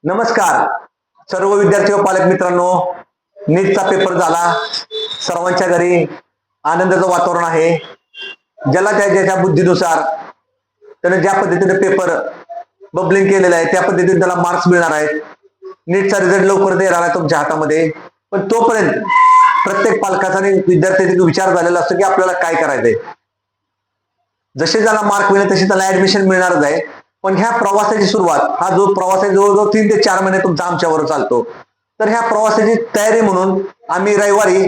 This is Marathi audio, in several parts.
नमस्कार सर्व विद्यार्थी व पालक मित्रांनो, नीटचा पेपर झाला. सर्वांच्या घरी आनंदाचं वातावरण आहे. ज्याला त्याच्या बुद्धीनुसार त्याने ज्या पद्धतीने पेपर बबलिंग केलेला आहे त्या पद्धतीने त्याला मार्क्स मिळणार आहेत. नीटचा रिझल्ट लवकर देणार आहे तुमच्या हातामध्ये. पण तोपर्यंत प्रत्येक पालकाचा आणि विद्यार्थ्याचा विचार झालेला असतो की आपल्याला काय करायचंय. जसे त्याला मार्क मिळेल तसे त्याला ऍडमिशन मिळणारच आहे. पण ह्या प्रवासाची सुरुवात, हा जो प्रवास आहे जवळजवळ 3 ते 4 महिने तुमचा आमच्यावर चालतो. तर ह्या प्रवासाची तयारी म्हणून आम्ही रविवारी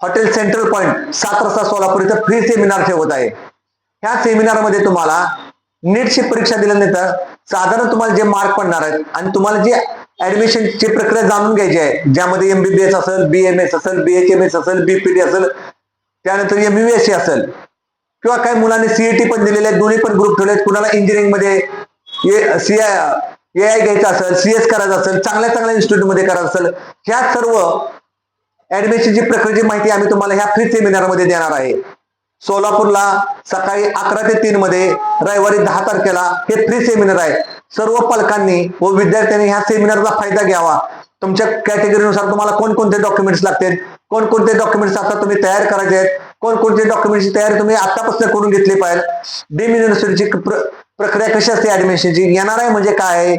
हॉटेल सेंट्रल पॉइंट 7 रस्ता सोलापूर इथं फ्री सेमिनार ठेवत आहे. ह्या सेमिनार मध्ये तुम्हाला नीटची परीक्षा दिल्यानंतर साधारण तुम्हाला जे मार्क पडणार आहेत आणि तुम्हाला जे ऍडमिशनची प्रक्रिया जाणून घ्यायची आहे, ज्यामध्ये MBBS असेल, BMS असेल, BHMS असेल, BPD असेल, त्यानंतर MUSC असेल, किंवा काही मुलांनी CET पण दिलेले आहेत. दोन्ही पण ग्रुप ठेवले. कुणाला इंजिनिअरिंग मध्ये AI घ्यायचं असेल, CS करायचं असेल, चांगल्या चांगल्या इन्स्टिट्यूट मध्ये करायचं असेल, ह्या सर्व ऍडमिशनची प्रक्रियेची माहिती आम्ही तुम्हाला ह्या फ्री सेमिनार मध्ये देणार आहे. सोलापूरला सकाळी 11 ते 3 मध्ये, रविवारी 10 तारखेला हे फ्री सेमिनार आहे. सर्व पालकांनी व विद्यार्थ्यांनी ह्या सेमिनारचा फायदा घ्यावा. तुमच्या कॅटेगरीनुसार तुम्हाला कोणकोणते डॉक्युमेंट्स लागतील, कोणकोणते डॉक्युमेंट्स आता तुम्ही तयार करायचे आहेत, कोणकोणते डॉक्युमेंट्सची तयारी तुम्ही आतापासून करून घेतली पाहिजे. डीम युनिव्हर्सिटीची प्रक्रिया कशी असते ऍडमिशनची, NRI म्हणजे काय आहे,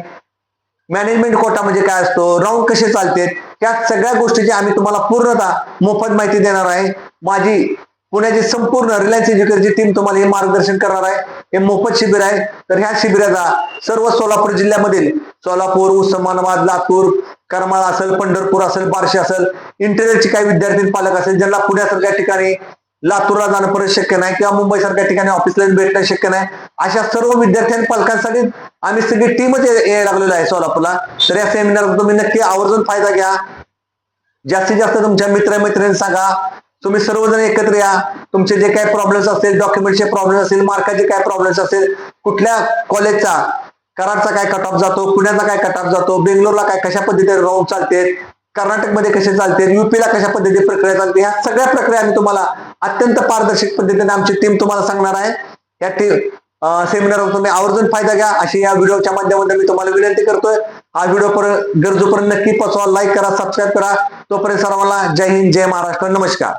मॅनेजमेंट कोटा म्हणजे काय असतो, राऊंड कसे चालते, त्या सगळ्या गोष्टीची आम्ही तुम्हाला पूर्णतः मोफत माहिती देणार आहे. माझी पुण्याची संपूर्ण रिलायन्स एज्युकेशनची टीम तुम्हाला हे मार्गदर्शन करणार आहे. हे मोफत शिबिर आहे. तर ह्या शिबिराचा सर्व सोलापूर जिल्ह्यामधील सोलापूर, उस्मानाबाद, लातूर, करमाळा असेल, पंढरपूर असेल, बार्शी असेल, इंटरनेटचे काही विद्यार्थी पालक असेल, ज्यांना पुण्यासारख्या ठिकाणी लातूरला जाणं परत शक्य नाही किंवा मुंबई सारख्या ठिकाणी ऑफिसला भेटणं शक्य नाही, अशा सर्व विद्यार्थी आणि पालकांसाठी आम्ही सगळी टीमच यायला लागलेलो आहे सोलापूरला. तर या सेमिनारचा तुम्ही नक्की आवर्जून फायदा घ्या. जास्तीत जास्त तुमच्या मित्रमैत्रिणींना सांगा. तुम्ही सर्वजण एकत्र या. तुमचे जे काही प्रॉब्लेम्स असतील, डॉक्युमेंटचे प्रॉब्लेम असतील, मार्काचे काय प्रॉब्लेम्स असतील, कुठल्या कॉलेजचा कराडचा काय कट ऑफ जातो, पुण्याचा काय कट ऑफ जातो, बेंगलोरला काय कशा पद्धतीने राऊंड चालते, कर्नाटकमध्ये कसे चालते, UP ला कशा पद्धतीने प्रक्रिया चालते, ह्या सगळ्या प्रक्रिया आम्ही तुम्हाला अत्यंत पारदर्शक पद्धतीने आमची टीम तुम्हाला सांगणार आहे. या सेमिनारवर तुम्ही आवर्जून फायदा घ्या अशी या व्हिडिओच्या माध्यमातून मी तुम्हाला विनंती करतोय. हा व्हिडिओ गरजूपर्यंत नक्की पोहोचवा, लाईक करा, सबस्क्राईब करा. तोपर्यंत सर्वांना जय हिंद, जय महाराष्ट्र, नमस्कार.